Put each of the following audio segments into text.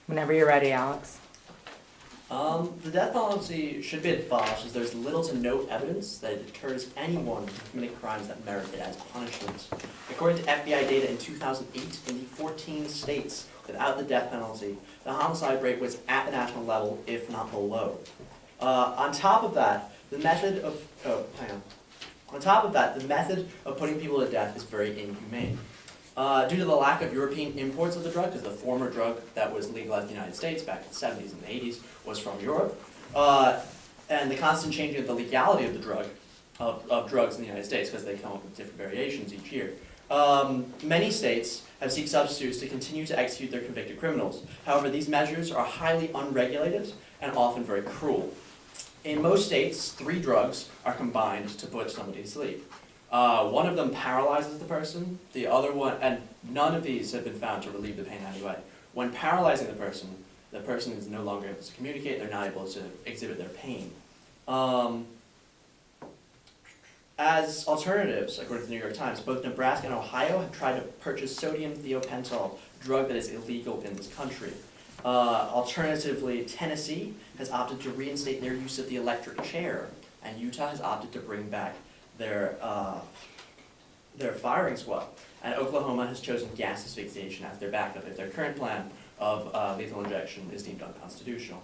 Whenever you're ready, Alex. The death penalty should be abolished as there's little to no evidence that it deters anyone from committing crimes that merit it as punishment. According to FBI data in 2008, in the 14 states without the death penalty, the homicide rate was at the national level, if not below. On top of that, the method of putting people to death is very inhumane. Due to the lack of European imports of the drug, because the former drug that was legalized in the United States back in the 70s and the 80s was from Europe, and the constant changing of the legality of the drug, of drugs in the United States, because they come up with different variations each year. Many states have sought substitutes to continue to execute their convicted criminals. However, these measures are highly unregulated and often very cruel. In most states, 3 drugs are combined to put somebody to sleep. One of them paralyzes the person, the other one, and none of these have been found to relieve the pain anyway. When paralyzing the person is no longer able to communicate, they're not able to exhibit their pain. As alternatives, according to the New York Times, both Nebraska and Ohio have tried to purchase sodium thiopental, a drug that is illegal in this country. Alternatively, Tennessee has opted to reinstate their use of the electric chair, and Utah has opted to bring back their firing squad. And Oklahoma has chosen gas asphyxiation as their backup if their current plan of lethal injection is deemed unconstitutional.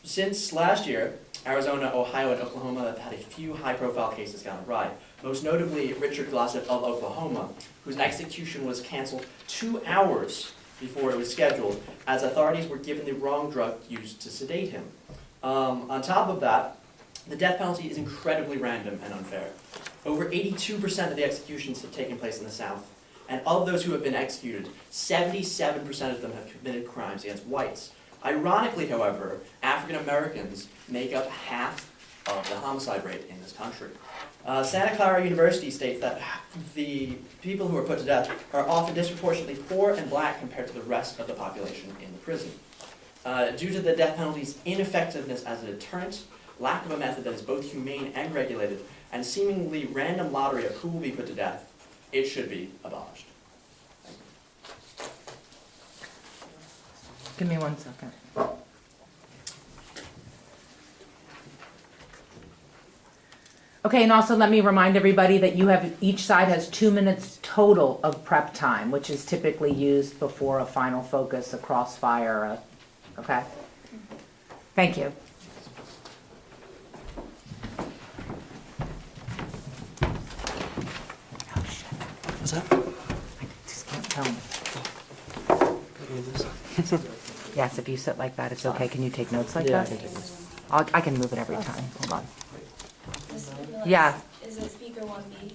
Since last year, Arizona, Ohio, and Oklahoma have had a few high-profile cases gone awry. Most notably, Richard Glossip of Oklahoma, whose execution was canceled 2 hours before it was scheduled, as authorities were given the wrong drug used to sedate him. On top of that, the death penalty is incredibly random and unfair. Over 82% of the executions have taken place in the South, and of those who have been executed, 77% of them have committed crimes against whites. Ironically, however, African Americans make up half of the homicide rate in this country. Santa Clara University states that the people who are put to death are often disproportionately poor and black compared to the rest of the population in the prison. Due to the death penalty's ineffectiveness as a deterrent, lack of a method that is both humane and regulated, and seemingly random lottery of who will be put to death, it should be abolished. Give me 1 second. Okay, and also let me remind everybody that each side has 2 minutes total of prep time, which is typically used before a final focus, a crossfire, okay? Thank you. Oh, shit. What's that? I just can't tell. Yes, if you sit like that, it's okay. Can you take notes like Yeah, I that? can take this. I can move it every time. Hold on. Mr. Yeah. Is it speaker 1B?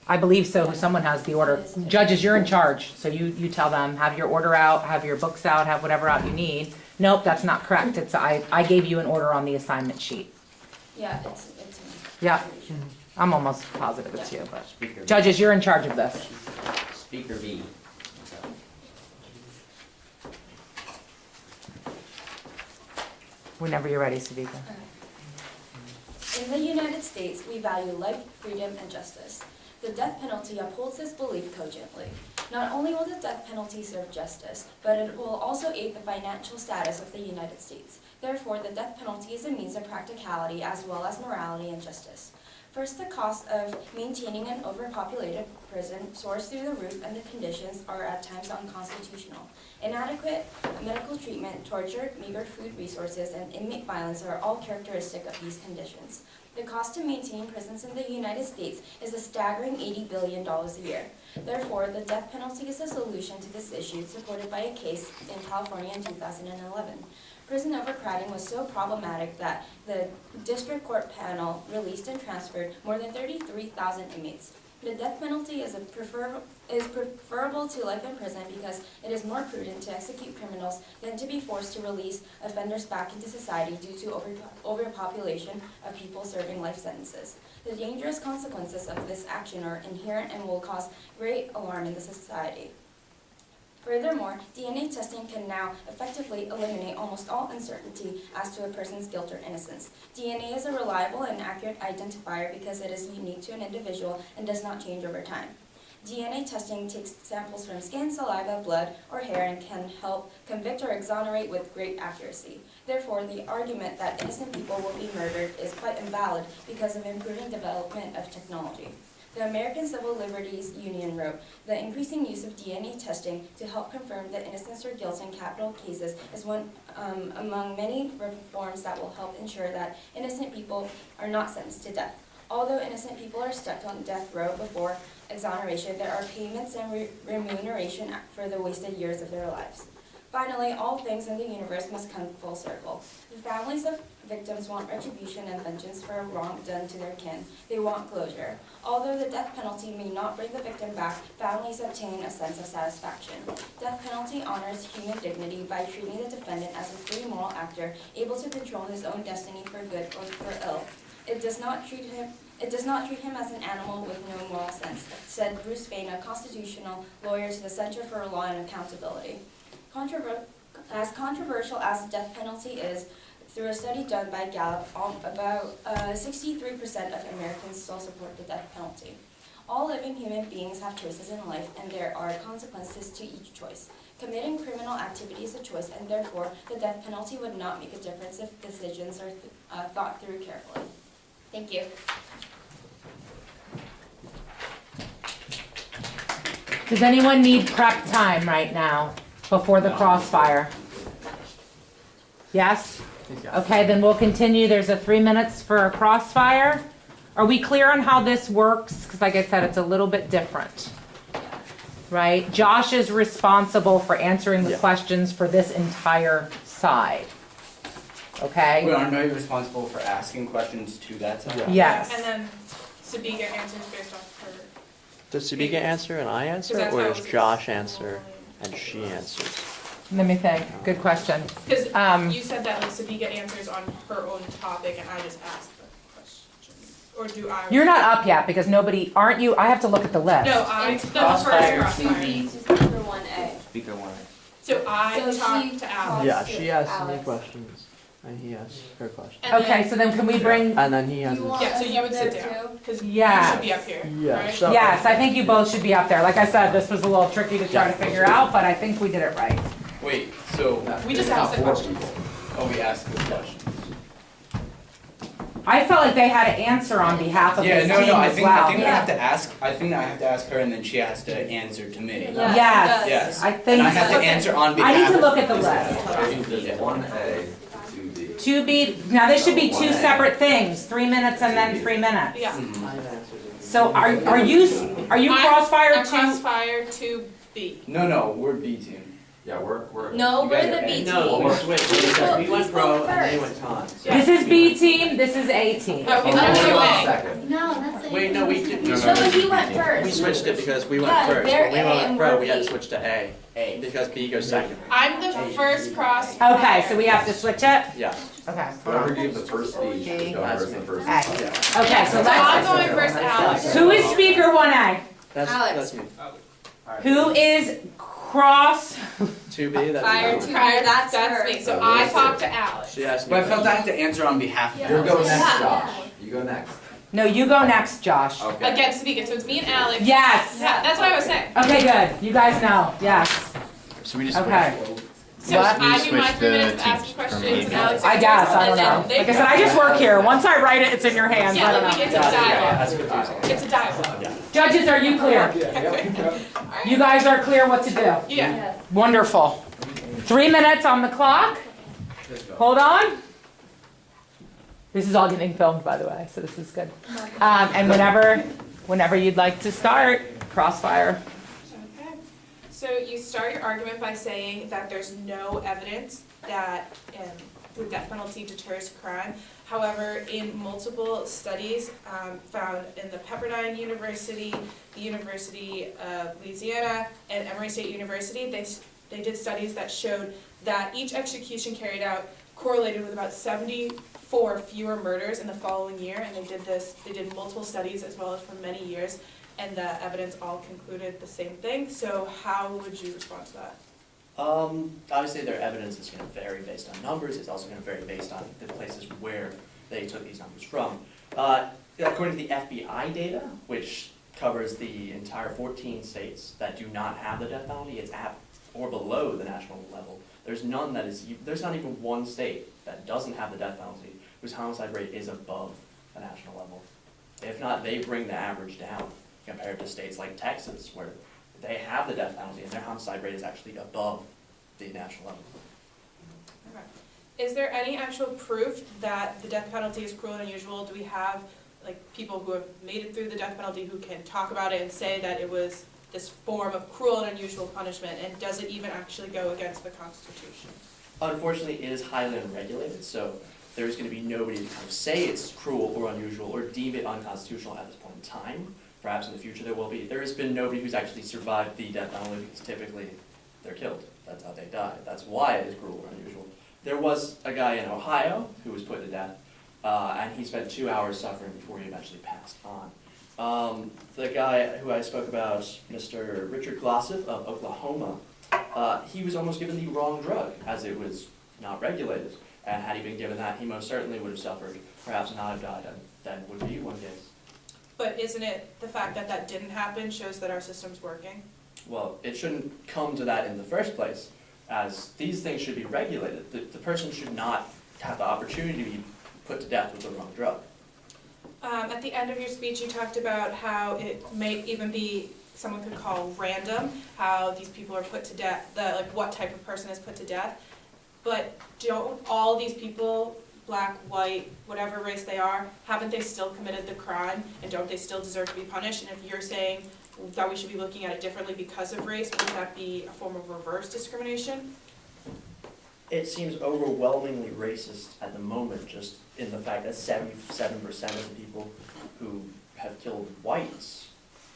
I believe so. Someone has the order. Judges, you're in charge. So you tell them, have your order out, have your books out, have whatever out you need. Nope, that's not correct. It's I gave you an order on the assignment sheet. Yeah, it's me. Yeah. I'm almost positive it's you, but. Speaker B. Judges, you're in charge of this. Speaker B. Whenever you're ready, Savika. In the United States, we value life, freedom, and justice. The death penalty upholds this belief cogently. Not only will the death penalty serve justice, but it will also aid the financial status of the United States. Therefore, the death penalty is a means of practicality as well as morality and justice. First, the cost of maintaining an overpopulated prison soars through the roof, and the conditions are at times unconstitutional. Inadequate medical treatment, torture, meager food resources, and inmate violence are all characteristic of these conditions. The cost to maintain prisons in the United States is a staggering $80 billion a year. Therefore, the death penalty is a solution to this issue, supported by a case in California in 2011. Prison overcrowding was so problematic that the district court panel released and transferred more than 33,000 inmates. The death penalty is preferable to life in prison because it is more prudent to execute criminals than to be forced to release offenders back into society due to overpopulation of people serving life sentences. The dangerous consequences of this action are inherent and will cause great alarm in the society. Furthermore, DNA testing can now effectively eliminate almost all uncertainty as to a person's guilt or innocence. DNA is a reliable and accurate identifier because it is unique to an individual and does not change over time. DNA testing takes samples from skin, saliva, blood, or hair and can help convict or exonerate with great accuracy. Therefore, the argument that innocent people will be murdered is quite invalid because of improving development of technology. The American Civil Liberties Union wrote, "The increasing use of DNA testing to help confirm the innocence or guilt in capital cases is one among many reforms that will help ensure that innocent people are not sentenced to death. Although innocent people are stuck on death row before exoneration, there are payments and remuneration for the wasted years of their lives. Finally, all things in the universe must come full circle. The families of victims want retribution and vengeance for a wrong done to their kin. They want closure. Although the death penalty may not bring the victim back, families obtain a sense of satisfaction. Death penalty honors human dignity by treating the defendant as a free moral actor, able to control his own destiny for good or for ill. It does not treat him as an animal with no moral sense," said Bruce Fain, a constitutional lawyer to the Center for Law and Accountability. As controversial as the death penalty is, through a study done by Gallup, about 63% of Americans still support the death penalty. All living human beings have choices in life, and there are consequences to each choice. Committing criminal activity is a choice, and therefore the death penalty would not make a difference if decisions are thought through carefully. Thank you. Does anyone need prep time right now before the crossfire? Yes? Okay, then we'll continue. There's a 3 minutes for a crossfire. Are we clear on how this works? Because like I said, it's a little bit different. Right? Josh is responsible for answering the questions for this entire side. Okay? Wait, aren't you responsible for asking questions to that side? Yes. And then Sabika answers based off her. Does Sabika answer and I answer, that's or how it does was Josh answer and she answers? Let me think. Good question. Because Um, you said that like Sabika answers on her own topic and I just asked the questions. Or do I? You're not up yet because nobody, aren't you? I have to look at the list. No, I, the first Crossfire, crossfire. 2B, Speaker 1A. speaker one. So I So she talked to Alex. talks- Yeah, to she asks me Alex. questions and he asks her questions. And Okay, so then can we bring, And then he has You his... want- Yeah, so you would sit There down, because you Yeah. should be up here, Yeah, right? so- yes, I think you both should be up there. Like I said, this was a little tricky to try to figure out, but I think we did it right. Wait, so, We just asked the questions. oh, we asked the questions. I felt like they had to answer on behalf of Yeah, this no, team no, I as think, I well. think I have to ask, I think I have to ask her and then she has to answer to me. Yeah. Yes, Yes. I think And I have to so. answer on I behalf. need to look at the of- list. I think there's 1A, 2B. 2B, now this should be two 1A. separate things, 3 minutes and then 3 minutes. Yeah. So are you I'm crossfire to? Crossfire to B. No, we're B team. Yeah, we're. No, You we're guys the are B A. team. No, we switched, because we He went pro spoke and they first. went con. This is B team, this is A team. Okay, Oh, let's do no. A. Second. No, that's it. Wait, no, we did. So he went first. We switched it because we went Yeah, first. they're When we A went and pro, we're we had to B. switch to A. Because B goes second. I'm the first crossfire. Okay, so we have to switch it? Yeah. Okay. Whoever gave the first speech should go first the first. A. Okay, so So I'm let's, going first, Alex. who is speaker 1A? Alex. That's me. Who is cross? 2B, that's Fire me. to- Prior, That's that's her. me. So I talked to Alex. She asked me. But I felt I questions. had to answer on behalf of Yeah. You her. go next, Yeah. Josh. You go next. No, you go next, Josh. Okay. Against Sabika, so it's me and Alex. Yes. Yeah, that's what I was saying. Okay, good. You guys know, yes. So we just Okay. So What? I do my switched 3 the minutes of asking teams from questions, and A. Alex I answers, guess, I don't and then know. they- Like I said, I just work here. Once I write it, it's in your hands. I Yeah, don't like we know. get to dialogue. That's confusing. It's a dialogue. Judges, are you clear? You guys are clear what to do? Yeah. Wonderful. 3 minutes on the clock. Hold on. This is all getting filmed, by the way, so this is good. And whenever you'd like to start, crossfire. Okay. So you start your argument by saying that there's no evidence that the death penalty deters crime. However, in multiple studies found in the Pepperdine University, the University of Louisiana, and Emory State University, they did studies that showed that each execution carried out correlated with about 74 fewer murders in the following year, and they did multiple studies as well as for many years, and the evidence all concluded the same thing. So how would you respond to that? Obviously their evidence is going to vary based on numbers. It's also going to vary based on the places where they took these numbers from. According to the FBI data, which covers the entire 14 states that do not have the death penalty. It's at or below the national level. There's none that is, there's not even one state that doesn't have the death penalty whose homicide rate is above the national level. If not, they bring the average down compared to states like Texas, where they have the death penalty and their homicide rate is actually above the national level. Okay. Is there any actual proof that the death penalty is cruel and unusual? Do we have like people who have made it through the death penalty who can talk about it and say that it was this form of cruel and unusual punishment, and does it even actually go against the Constitution? Unfortunately, it is highly unregulated, so there's going to be nobody to kind of say it's cruel or unusual or deem it unconstitutional at this point in time. Perhaps in the future there will be. There has been nobody who's actually survived the death penalty because typically they're killed. That's how they die. That's why it is cruel or unusual. There was a guy in Ohio who was put to death, and he spent 2 hours suffering before he eventually passed on. The guy who I spoke about, Mr. Richard Glossop of Oklahoma, he was almost given the wrong drug as it was not regulated. And had he been given that, he most certainly would have suffered, perhaps not have died, and then would be one case. But isn't it the fact that that didn't happen shows that our system's working? Well, it shouldn't come to that in the first place, as these things should be regulated. The person should not have the opportunity to be put to death with the wrong drug. At the end of your speech, you talked about how it may even be, someone could call random, how these people are put to death, like what type of person is put to death. But don't all these people, black, white, whatever race they are, haven't they still committed the crime, and don't they still deserve to be punished? And if you're saying that we should be looking at it differently because of race, wouldn't that be a form of reverse discrimination? It seems overwhelmingly racist at the moment, just in the fact that 77% of the people who have killed whites,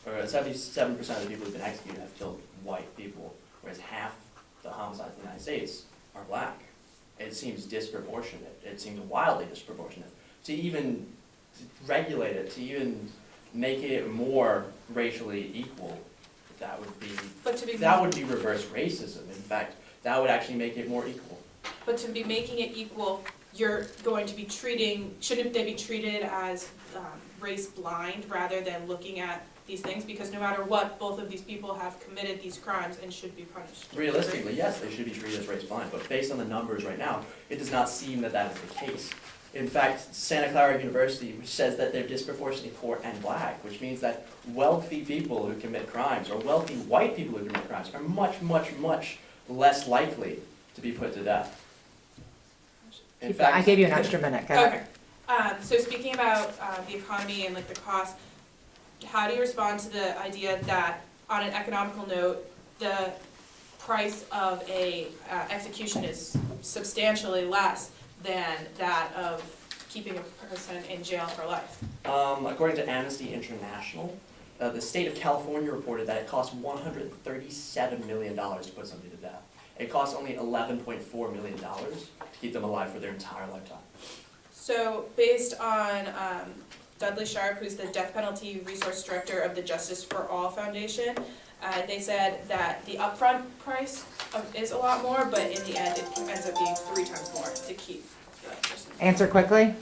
or 77% of the people who've been executed have killed white people, whereas half the homicides in the United States are black. It seems disproportionate. It seems wildly disproportionate. To even regulate it, to even make it more racially equal, that would be reverse racism. In fact, that would actually make it more equal. But to be making it equal, you're going to be treating, shouldn't they be treated as race blind rather than looking at these things? Because no matter what, both of these people have committed these crimes and should be punished. Realistically, yes, they should be treated as race blind, but based on the numbers right now, it does not seem that that is the case. In fact, Santa Clara University, which says that they're disproportionately poor and black, which means that wealthy people who commit crimes, or wealthy white people who commit crimes, are much, much, much less likely to be put to death. In fact, I gave you an extra minute, go ahead. Okay. So speaking about the economy and like the cost, how do you respond to the idea that, on an economical note, the price of a execution is substantially less than that of keeping a person in jail for life? According to Amnesty International, the state of California reported that it costs $137 million to put somebody to death. It costs only $11.4 million to keep them alive for their entire lifetime. So based on Dudley Sharp, who's the Death Penalty Resource Director of the Justice for All Foundation, they said that the upfront price is a lot more, but in the end it ends up being 3 times more to keep the person. Answer quickly.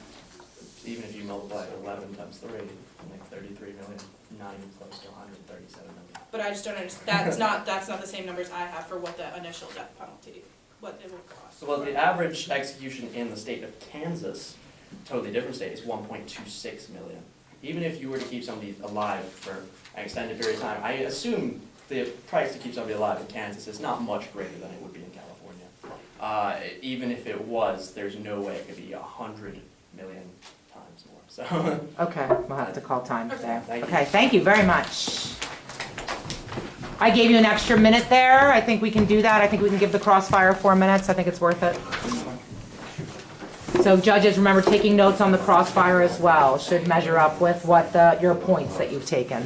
Even if you multiply 11 times 3, like 33 million, not even close to 137 million. But I just don't understand, that's not the same numbers I have for what the initial death penalty, what it will cost. Well, the average execution in the state of Kansas, totally different state, is 1.26 million. Even if you were to keep somebody alive for an extended period of time, I assume the price to keep somebody alive in Kansas is not much greater than it would be in California. Even if it was, there's no way it could be 100 million times more. So. Okay, we'll have to call time there. Thank you. Okay, thank you very much. I gave you an extra minute there. I think we can do that. I think we can give the crossfire 4 minutes. I think it's worth it. So judges, remember taking notes on the crossfire as well. Should measure up with what your points that you've taken.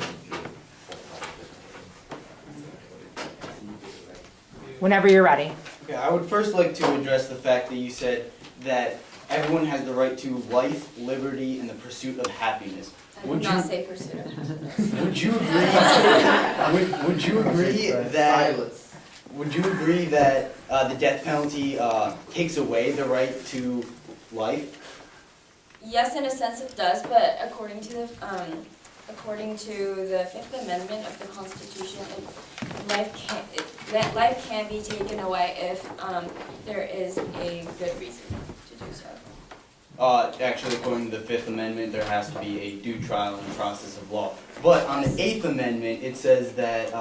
Whenever you're ready. Okay, I would first like to address the fact that you said that everyone has the right to life, liberty, and the pursuit of happiness. I did not say pursuit of happiness. Would you agree? Would you agree that? Would you agree that the death penalty takes away the right to life? Yes, in a sense it does, but according to the according to the Fifth Amendment of the Constitution, life can be taken away if there is a good reason to do so. Actually, according to the Fifth Amendment, there has to be a due trial and process of law. But on the Eighth Amendment, it says that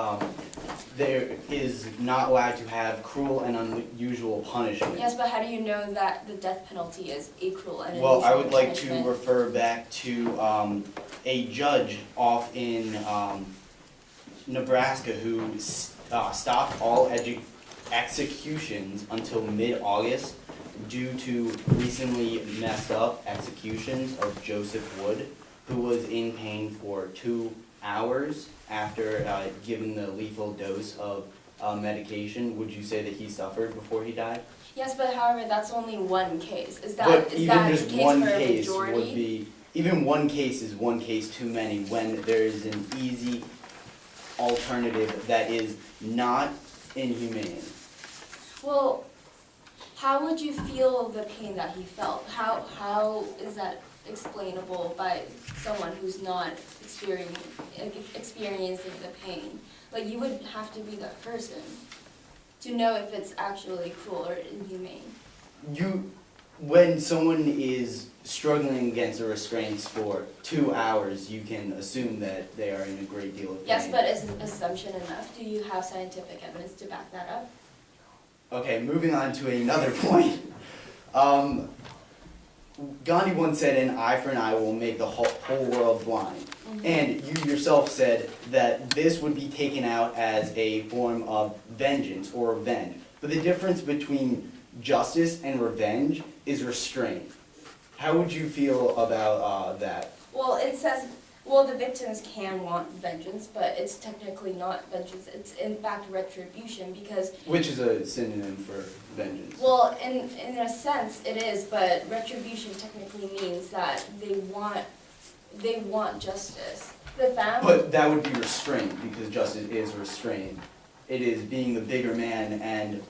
there is not allowed to have cruel and unusual punishment. Yes, but how do you know that the death penalty is a cruel and Well, I unusual would like to punishment? refer back to a judge off in Nebraska who stopped all executions until mid-August due to recently messed up executions of Joseph Wood, who was in pain for 2 hours after given the lethal dose of medication. Would you say that he suffered before he died? Yes, but however, that's only one case. Is that But is even that just the case one for a case majority? would be, even one case is one case too many when there is an easy alternative that is not inhumane. Well, how would you feel the pain that he felt? How is that explainable by someone who's not experiencing the pain? Like, you would have to be that person to know if it's actually cruel or inhumane. When someone is struggling against the restraints for 2 hours, you can assume that they are in a great deal of pain. Yes, but is assumption enough? Do you have scientific evidence to back that up? Okay, moving on to another point. Gandhi once said, an eye for an eye will make the whole world blind. And you yourself said that this would be taken out as a form of vengeance or revenge. But the difference between justice and revenge is restraint. How would you feel about that? Well, it says, well, the victims can want vengeance, but it's technically not vengeance. It's in fact retribution because, Which is a synonym for vengeance. well, in a sense it is, but retribution technically means that they want justice. The family. But that would be restraint, because justice is restraint. It is being the bigger man, and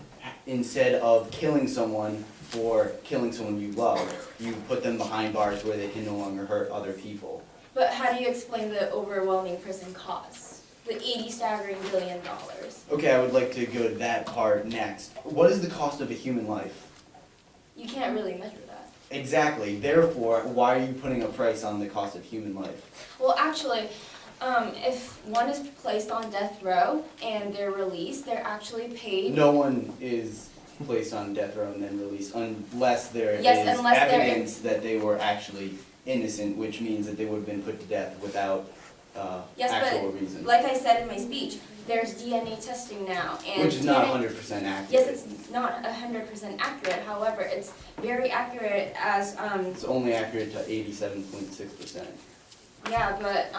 instead of killing someone for killing someone you love, you put them behind bars where they can no longer hurt other people. But how do you explain the overwhelming prison costs? The staggering $80 billion. Okay, I would like to go to that part next. What is the cost of a human life? You can't really measure that. Exactly. Therefore, why are you putting a price on the cost of human life? Well, actually, if one is placed on death row and they're released, they're actually paid. No one is placed on death row and then released unless there Yes, is unless they're in- evidence that they were actually innocent, which means that they would have been put to death without Yes, actual but reason. like I said in my speech, there's DNA testing now, and Which is not DNA 100% accurate. Yes, it's not 100% accurate. However, it's very accurate as It's only accurate to 87.6%. yeah, but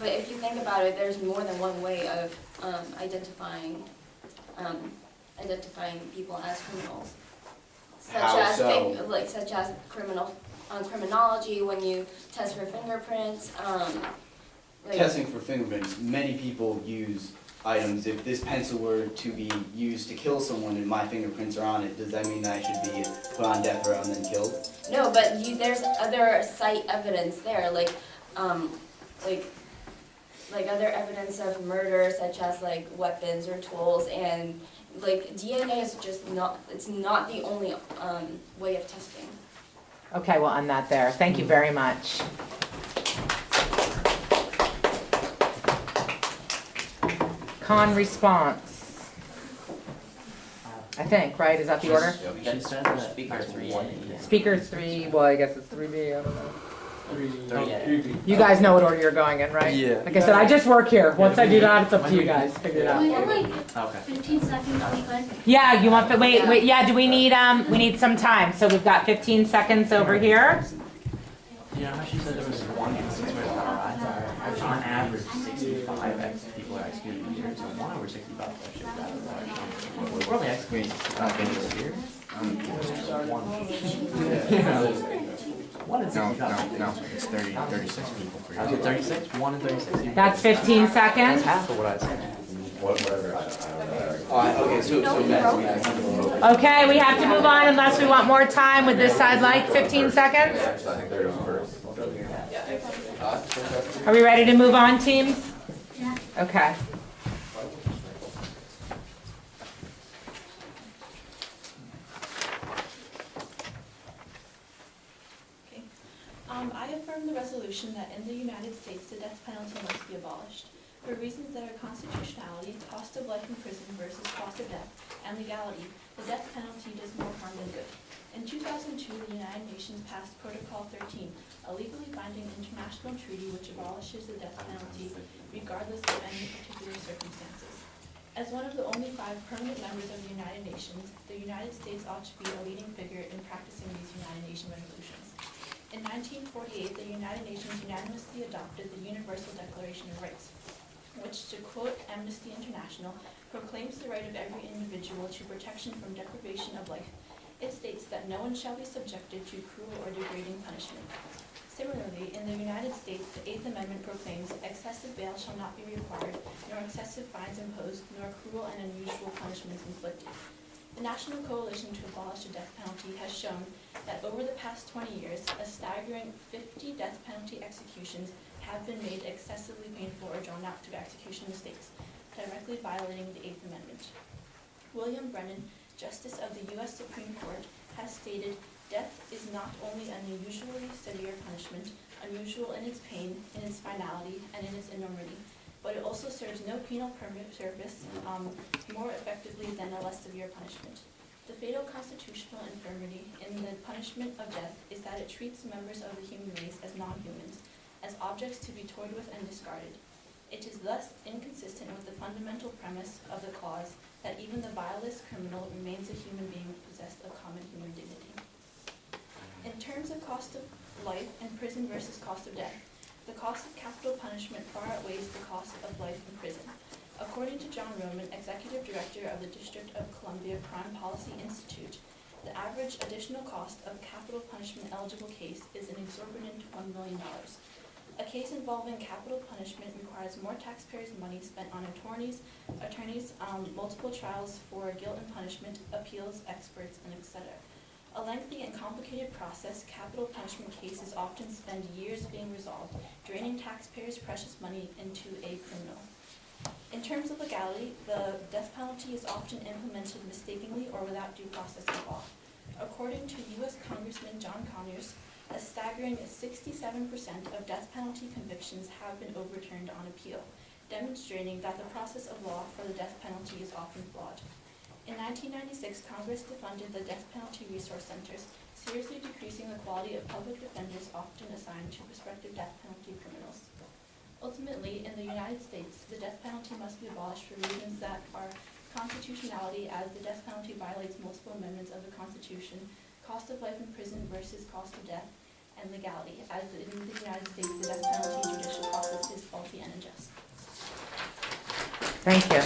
if you think about it, there's more than one way of identifying people as criminals. How so? Such as criminology, when you test for fingerprints, Testing for fingerprints, many people use items. If this pencil were to be used to kill someone and my fingerprints are on it, does that mean that I should be put on death row and then killed? No, but there's other site evidence there, like other evidence of murder, such as like weapons or tools, and like DNA is just not, it's not the only way of testing. Okay, we'll end that there. Thank you very much. Con response. I think, right? Is that the order? She said that speaker 3A. Speaker 3, well, I guess it's 3B, I don't know. 3A. You guys know what order you're going in, right? Yeah. Like I said, I just work here. Once I do that, it's up to you guys. Figure it out. We have like Okay. 15 seconds, we good? Yeah, you want the, wait, yeah, do we need some time? So we've got 15 seconds over here. You know how she said there was one instance where on average 65 people are executed a year, so 1 over 65 is actually rather large. We're only executing 65 cases a year. One in 65. No, it's 36 people per Okay, year. 36, 1 in 36. That's 15 That's seconds. half of what I said. Whatever. Okay, so that's Okay, we have to move on unless we want more time. Would this side like 15 seconds? I think they're going first. Are we ready to move on, teams? Yeah. Okay. I affirm the resolution that in the United States, the death penalty must be abolished. For reasons that are constitutionality, cost of life in prison versus cost of death, and legality, the death penalty does more harm than good. In 2002, the United Nations passed Protocol 13, a legally binding international treaty which abolishes the death penalty regardless of any particular circumstances. As one of the only 5 permanent members of the United Nations, the United States ought to be a leading figure in practicing these United Nations resolutions. In 1948, the United Nations unanimously adopted the Universal Declaration of Rights, which, to quote Amnesty International, proclaims the right of every individual to protection from deprivation of life. It states that no one shall be subjected to cruel or degrading punishment. Similarly, in the United States, the 8th Amendment proclaims excessive bail shall not be required, nor excessive fines imposed, nor cruel and unusual punishments inflicted. The National Coalition to Abolish the Death Penalty has shown that over the past 20 years, a staggering 50 death penalty executions have been made excessively painful or drawn out through execution mistakes, directly violating the 8th Amendment. William Brennan, Justice of the U.S. Supreme Court, has stated, "Death is not only an unusually severe punishment, unusual in its pain, in its finality, and in its enormity, but it also serves no penal purpose more effectively than a less severe punishment. The fatal constitutional infirmity in the punishment of death is that it treats members of the human race as non-humans, as objects to be toyed with and discarded. It is thus inconsistent with the fundamental premise of the clause that even the vilest criminal remains a human being possessed of common human dignity." In terms of cost of life and prison versus cost of death, the cost of capital punishment far outweighs the cost of life in prison. According to John Roman, Executive Director of the District of Columbia Crime Policy Institute, the average additional cost of capital punishment eligible case is an exorbitant $1 million. A case involving capital punishment requires more taxpayers' money spent on attorneys, multiple trials for guilt and punishment, appeals, experts, and etc. A lengthy and complicated process, capital punishment cases often spend years being resolved, draining taxpayers' precious money into a criminal. In terms of legality, the death penalty is often implemented mistakenly or without due process of law. According to U.S. Congressman John Conyers, a staggering 67% of death penalty convictions have been overturned on appeal, demonstrating that the process of law for the death penalty is often flawed. In 1996, Congress defunded the death penalty resource centers, seriously decreasing the quality of public defenders often assigned to prospective death penalty criminals. Ultimately, in the United States, the death penalty must be abolished for reasons that are constitutionality, as the death penalty violates multiple amendments of the Constitution, cost of life in prison versus cost of death, and legality, as in the United States, the death penalty judicial process is faulty and unjust. Thank you.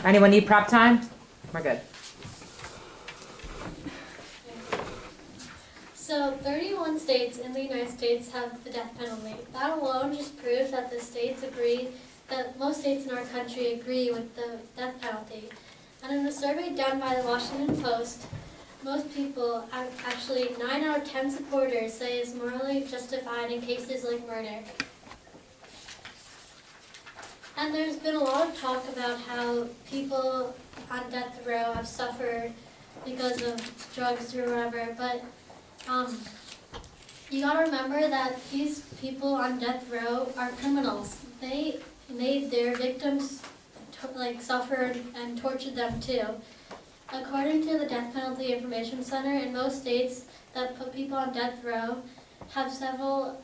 Anyone need prep time? We're good. So 31 states in the United States have the death penalty. That alone just proves that the states agree, that most states in our country agree with the death penalty. And in a survey done by the Washington Post, most people, actually 9 out of 10 supporters, say it's morally justified in cases like murder. And there's been a lot of talk about how people on death row have suffered because of drugs or whatever, but you gotta remember that these people on death row are criminals. They made their victims suffer and tortured them too. According to the Death Penalty Information Center, in most states that put people on death row have several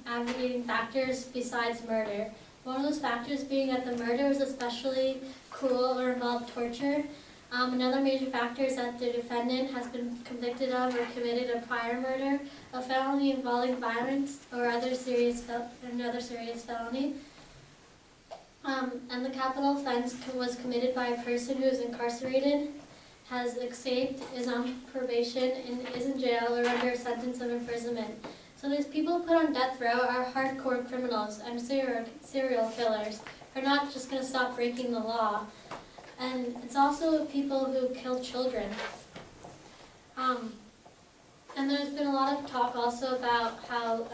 aggravating factors besides murder. One of those factors being that the murder was especially cruel or involved torture. Another major factor is that the defendant has been convicted of or committed a prior murder, a felony involving violence, or another serious felony. And the capital offense was committed by a person who is incarcerated, has escaped, is on probation, and is in jail or under a sentence of imprisonment. So these people put on death row are hardcore criminals and serial killers. They're not just going to stop breaking the law. And it's also people who kill children. And there's been a lot of talk also about how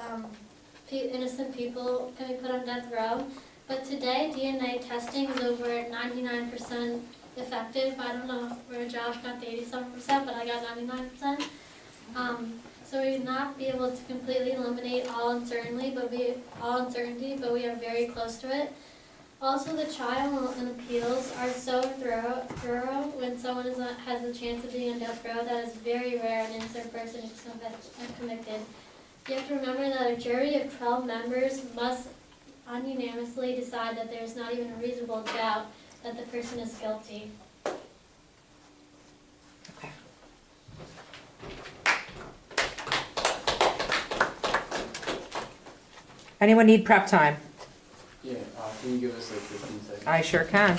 innocent people can be put on death row. But today, DNA testing is over 99% effective. I don't know where Josh got the 87%, but I got 99%. So we would not be able to completely eliminate all uncertainty, but we are very close to it. Also, the trial and appeals are so thorough when someone has a chance of being on death row. That is very rare an innocent person is convicted. You have to remember that a jury of 12 members must unanimously decide that there is not even a reasonable doubt that the person is guilty. Okay. Anyone need prep time? Yeah, can you give us like 15 seconds? I sure can.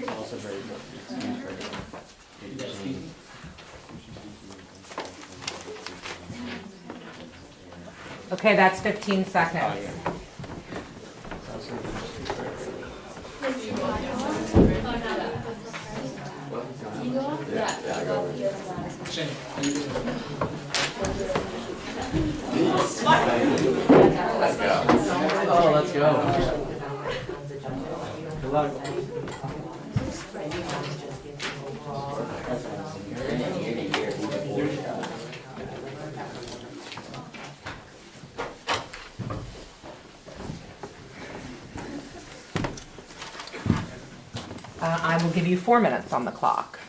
Also very good. Okay, that's 15 seconds. Oh, let's go. Good luck. I will give you 4 minutes on the clock.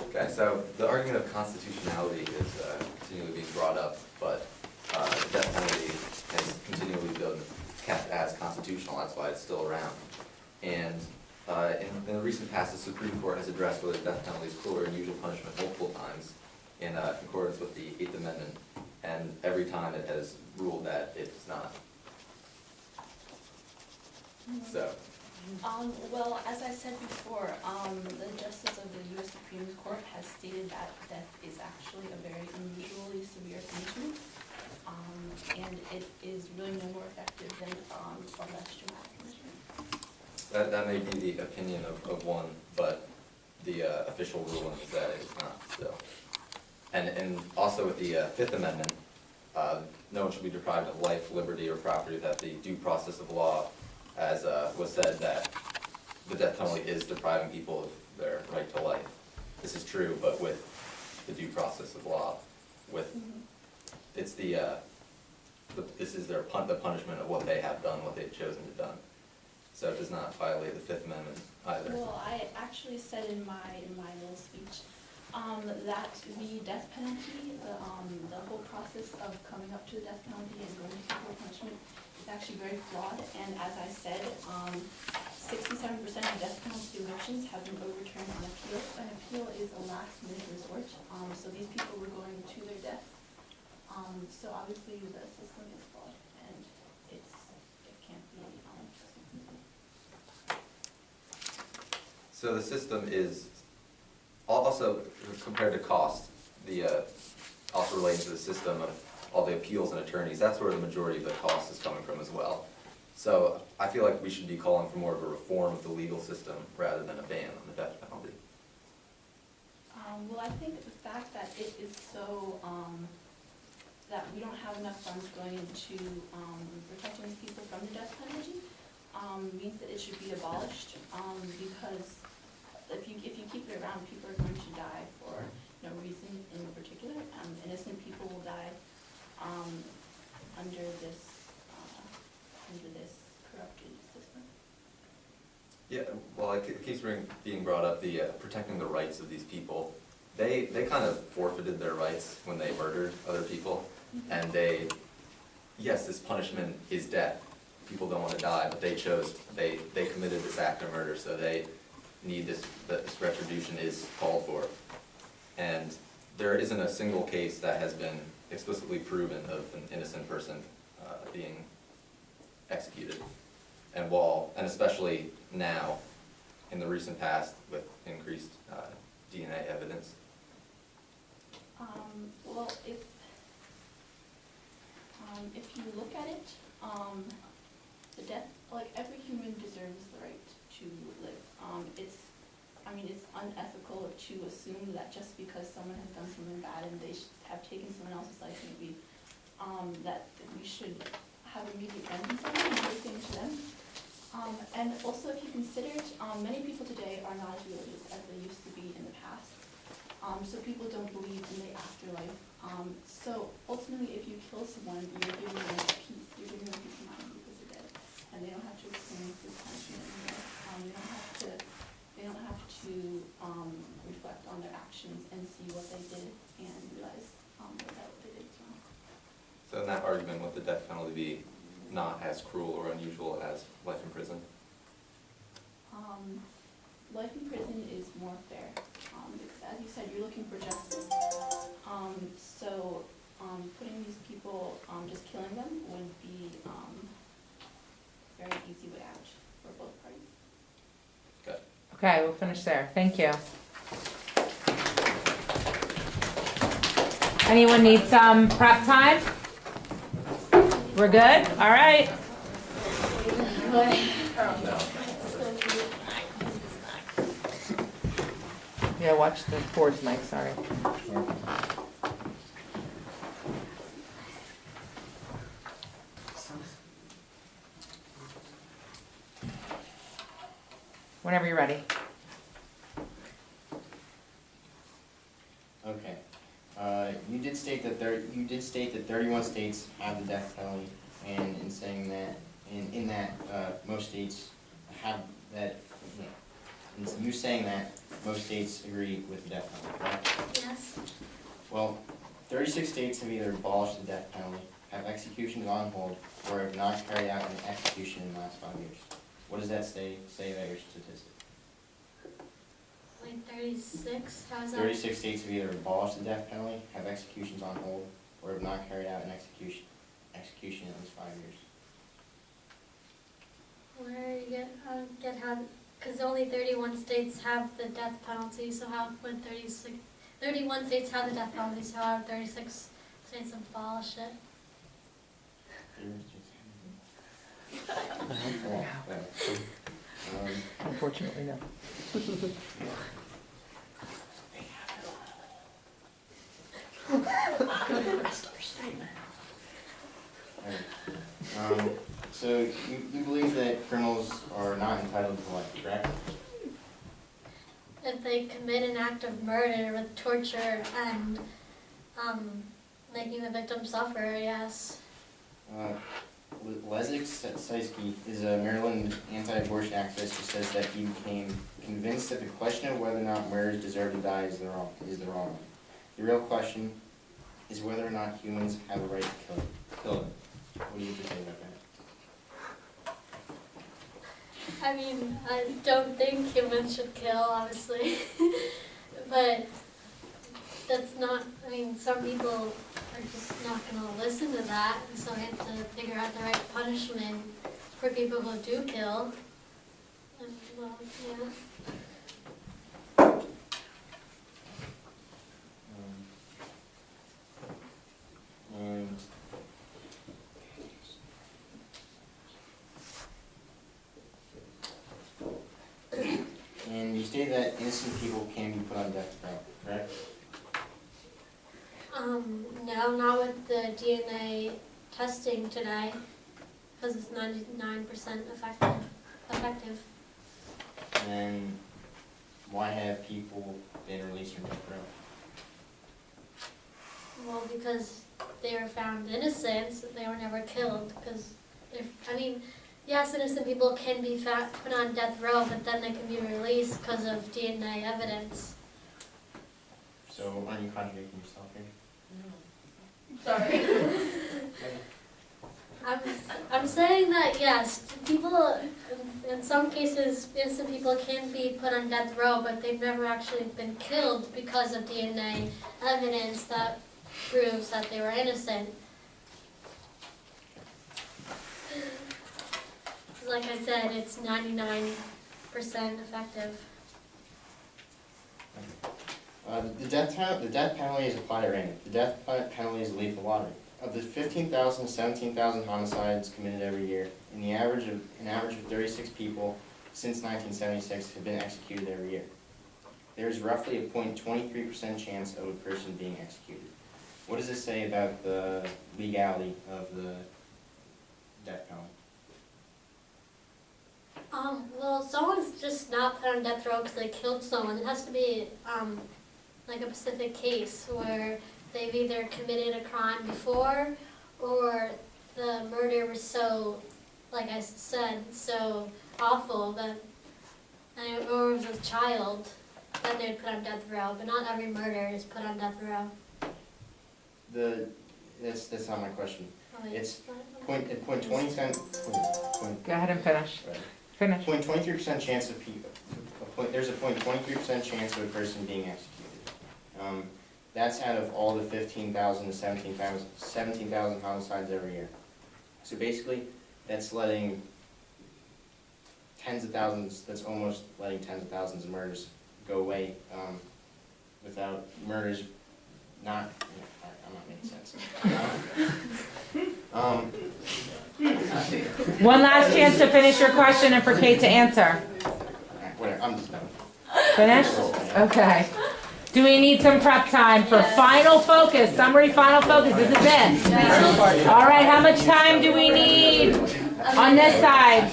Okay, so the argument of constitutionality is continually being brought up, but the death penalty has continually been kept as constitutional, that's why it's still around. And in the recent past, the Supreme Court has addressed whether the death penalty is cruel or unusual punishment multiple times in accordance with the Eighth Amendment, and every time it has ruled that it's not. So, Well, as I said before, the Justice of the U.S. Supreme Court has stated that death is actually a very unusually severe punishment, and it is really no more effective than a less dramatic punishment. that may be the opinion of one, but the official ruling is that it is not, so. And also with the Fifth Amendment, no one should be deprived of life, liberty, or property without the due process of law, as was said, that the death penalty is depriving people of their right to life. This is true, but with the due process of law, with, it's this is the punishment of what they have done, what they've chosen to done. So it does not violate the Fifth Amendment either. Well, I actually said in my little speech, that the death penalty, the whole process of coming up to the death penalty and going to capital punishment is actually very flawed, and as I said, 67% of death penalty convictions have been overturned on appeal. An appeal is a last minute resort, so these people were going to their death. So obviously the system is flawed, and it can't be, So the system is, also compared to cost, also relating to the system of all the appeals and attorneys, that's where the majority of the cost is coming from as well. So I feel like we should be calling for more of a reform of the legal system rather than a ban on the death penalty. well, I think the fact that it is so, that we don't have enough funds going into protecting these people from the death penalty means that it should be abolished, because if you keep it around, people are going to die for no reason in particular. Innocent people will die under this corrupted system. Yeah, well, it keeps being brought up, the protecting the rights of these people. They kind of forfeited their rights when they murdered other people, and yes, this punishment is death. People don't want to die, but they committed this act of murder, so they need this retribution is called for. And there isn't a single case that has been explicitly proven of an innocent person being executed. And especially now, in the recent past, with increased DNA evidence. Well, if If you look at it, the death, like every human deserves the right to live. It's unethical to assume that just because someone has done something bad and they have taken someone else's life, maybe, that we should have immediate vengeance on them and do the same to them. And also, if you consider it, many people today are not as religious as they used to be in the past. So people don't believe in the afterlife. So ultimately, if you kill someone, you're giving them peace. You're giving them peace of mind because they're dead, and they don't have to experience this punishment anymore. They don't have to reflect on their actions and see what they did and realize what they did is wrong. So in that argument, would the death penalty be not as cruel or unusual as life in prison? Life in prison is more fair, because as you said, you're looking for justice. So putting these people, just killing them would be a very easy way out for both parties. Good. Okay, we'll finish there. Thank you. Anyone need some prep time? We're good? All right. Yeah, watch the boards, Mike, sorry. Whenever you're ready. Okay. You did state that 31 states have the death penalty, and in saying that, in that most states have that. Yeah. And so you're saying that most states agree with the death penalty, correct? Yes. Well, 36 states have either abolished the death penalty, have executions on hold, or have not carried out an execution in the last 5 years. What does that say about your statistic? Like 36, how's that? 36 states have either abolished the death penalty, have executions on hold, or have not carried out an execution in at least 5 years. Where you get how, because only 31 states have the death penalty, so how would 31 states have the death penalty, so how would 36 states abolish it? Unfortunately, no. So you believe that criminals are not entitled to life, correct? If they commit an act of murder with torture and making the victim suffer, yes. Leslie Seisky is a Maryland anti-abortion activist who says that he became convinced that the question of whether or not murderers deserve to die is the wrong one. The real question is whether or not humans have a right to kill them. What do you have to say about that? I mean, I don't think humans should kill, obviously, but that's not, I mean, some people are just not going to listen to that, and so we have to figure out the right punishment for people who do kill. And, well, yeah. And you state that innocent people can be put on death row, correct? No, not with the DNA testing today, because it's 99% effective. And why have people been released from death row? Well, because they were found innocent, they were never killed, because, yes, innocent people can be put on death row, but then they can be released because of DNA evidence. So aren't you contradicting yourself here? Sorry. I'm saying that, yes, people, in some cases, innocent people can be put on death row, but they've never actually been killed because of DNA evidence that proves that they were innocent. Like I said, it's 99% effective. The death penalty is applied at random. The death penalty is a lethal lottery. of the 15,000 to 17,000 homicides committed every year, an average of 36 people since 1976 have been executed every year. There is roughly a 0.23% chance of a person being executed. What does this say about the legality of the death penalty? Well, someone's just not put on death row because they killed someone. It has to be, like a specific case where they've either committed a crime before or the murder was so, like I said, so awful that, or it was a child that they'd put on death row, but not every murder is put on death row. That's not my question. Like, It's point 20 cent. Go ahead and finish. Finish. 0.23% chance of people. There's a 0.23% chance of a person being executed. That's out of all the 15,000 to 17,000 homicides every year. So basically, that's letting tens of thousands. That's almost letting tens of thousands of murders go away without murders. I'm not making sense. One last chance to finish your question and for Kate to answer. Whatever. I'm just done. Finished? Okay. Do we need some prep time for final focus, summary final focus? This is it. All right, how much time do we need on this side?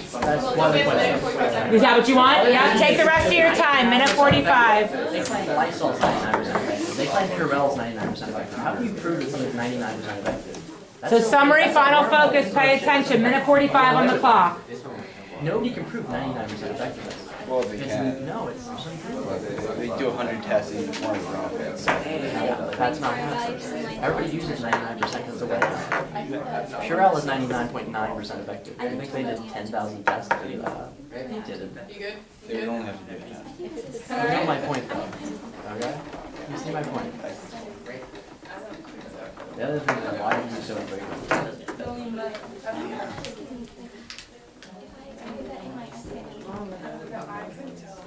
Is that what you want? Yeah, take the rest of your time, minute 45. They claim Lysol's 99% effective. They claim Purell's 99% effective. How do you prove that something's 99% effective? So summary, final focus, pay attention, minute 45 on the clock. Nobody can prove 99% effectiveness. Well, they can. No, it's untrue. They do 100 tests and each one is wrong. That's not happening. Everybody uses 99% because the way Purell is 99.9% effective. I think they did 10,000 tests to do that. They did it. You good? They would only have to do a test. You know my point though, okay? You see my point? The other thing is why are you so afraid of it?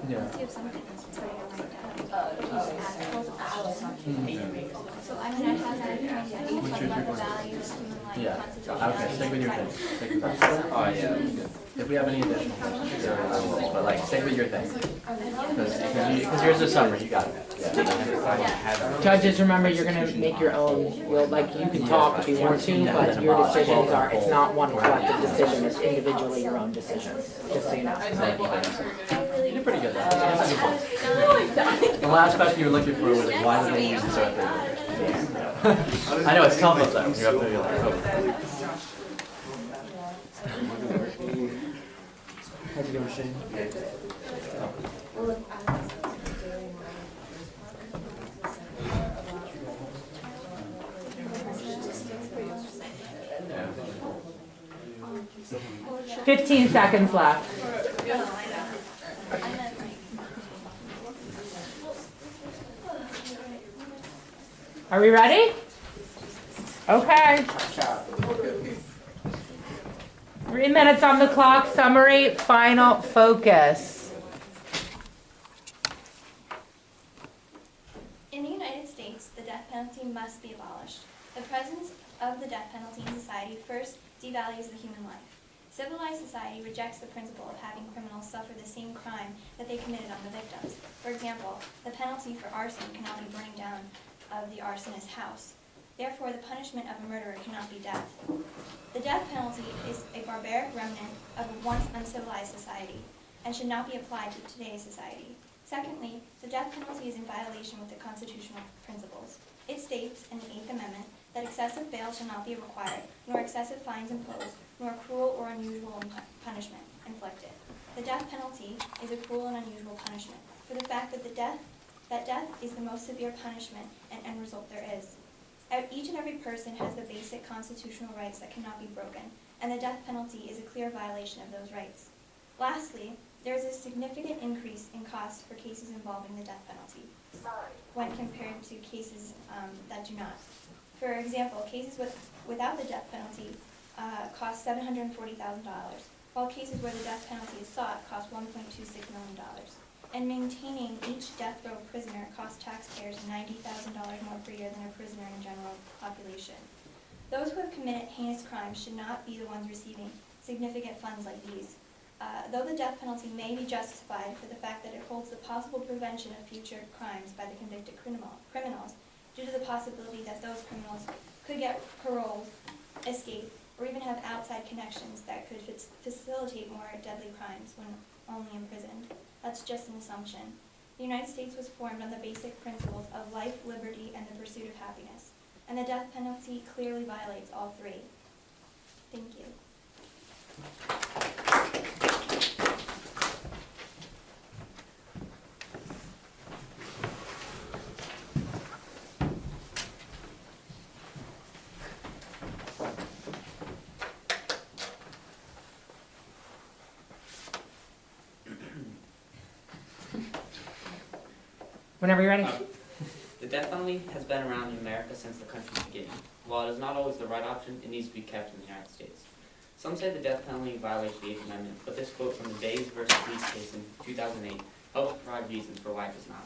Yeah. So I mean, I have that information, What's talk your about the point? values, human life, Yeah, constitution. okay, stick with your thing. Stick with that. Oh, yeah. If we have any additional questions, there are others, but like, stick with your thing. Because yours is summary, you got it. Judges, remember, you're gonna make your own, well, like, you can talk if you want to, but your decisions are, it's not one collective decision, it's individually your own decisions, just so you know. You did pretty good though. That's a good point. The last question you were looking for was like, why do they use this sort of thing? I know, it's tough up there when you're up there, you're like, oh. How'd you go, Shane? 15 seconds left. Are we ready? Okay. 3 minutes on the clock, summary, final focus. In the United States, the death penalty must be abolished. The presence of the death penalty in society first devalues the human life. Civilized society rejects the principle of having criminals suffer the same crime that they committed on the victims. For example, the penalty for arson cannot be burning down of the arsonist's house. Therefore, the punishment of a murderer cannot be death. The death penalty is a barbaric remnant of a once uncivilized society and should not be applied to today's society. Secondly, the death penalty is in violation with the constitutional principles. It states in the Eighth Amendment that excessive bail shall not be required, nor excessive fines imposed, nor cruel or unusual punishment inflicted. The death penalty is a cruel and unusual punishment for the fact that death is the most severe punishment and end result there is. Each and every person has the basic constitutional rights that cannot be broken, and the death penalty is a clear violation of those rights. Lastly, there is a significant increase in costs for cases involving the death penalty when compared to cases that do not. For example, cases without the death penalty cost $740,000, while cases where the death penalty is sought cost $1.26 million. And maintaining each death row prisoner costs taxpayers $90,000 more per year than a prisoner in general population. Those who have committed heinous crimes should not be the ones receiving significant funds like these. Though the death penalty may be justified for the fact that it holds the possible prevention of future crimes by the convicted criminals, due to the possibility that those criminals could get paroled, escape, or even have outside connections that could facilitate more deadly crimes when only imprisoned. That's just an assumption. The United States was formed on the basic principles of life, liberty, and the pursuit of happiness, and the death penalty clearly violates all three. Thank you. Whenever you're ready. The death penalty has been around in America since the country's beginning. While it is not always the right option, it needs to be kept in the United States. Some say the death penalty violates the 8th Amendment, but this quote from the Days versus Leeds case in 2008 helps provide reasons for why it does not.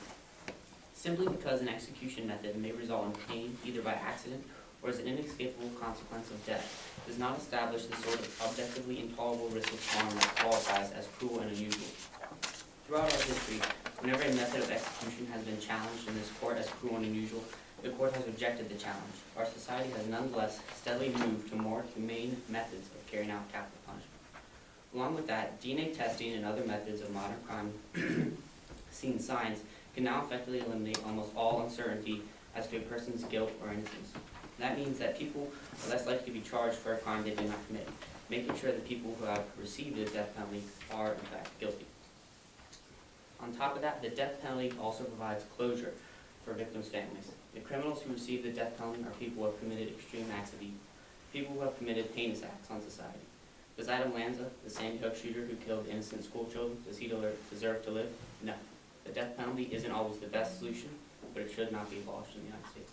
Simply because an execution method may result in pain either by accident or as an inescapable consequence of death does not establish the sort of objectively intolerable risk of harm that qualifies as cruel and unusual. Throughout our history, whenever a method of execution has been challenged in this court as cruel and unusual, the court has rejected the challenge. Our society has nonetheless steadily moved to more humane methods of carrying out capital punishment. Along with that, DNA testing and other methods of modern crime scene science can now effectively eliminate almost all uncertainty as to a person's guilt or innocence. That means that people are less likely to be charged for a crime they did not commit, making sure that people who have received a death penalty are in fact guilty. On top of that, the death penalty also provides closure for victims' families. The criminals who receive the death penalty are people who have committed extreme acts of evil, people who have committed heinous acts on society. Does Adam Lanza, the Sandy Hook shooter who killed innocent school children, does he deserve to live? No. The death penalty isn't always the best solution, but it should not be abolished in the United States.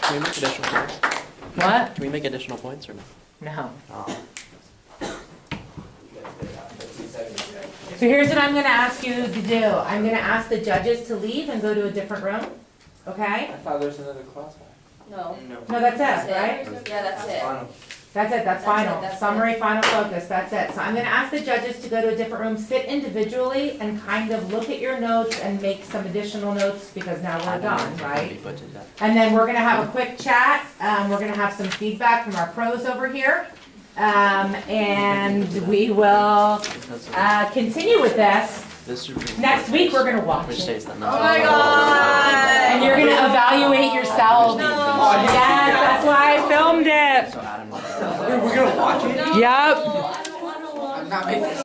Can we make additional points? What? Can we make additional points or no? No. Oh. So here's what I'm gonna ask you to do. I'm gonna ask the judges to leave and go to a different room, okay? I thought there was another class. No. No, that's it, right? Yeah, that's it. That's it, that's That's final. it, that's Summary, final focus, that's it. So I'm gonna ask the judges to go to a different room, sit individually, and kind of look at your notes and make some additional notes, because now we're done, right? And then we're gonna have a quick chat, we're gonna have some feedback from our pros over here. And we will, continue with this. Next week, we're gonna watch Which it. states that Oh my God! And you're gonna evaluate yourself. Yes, that's why I filmed it. So Adam, We're gonna watch it? Yep. I don't wanna watch. I'm not making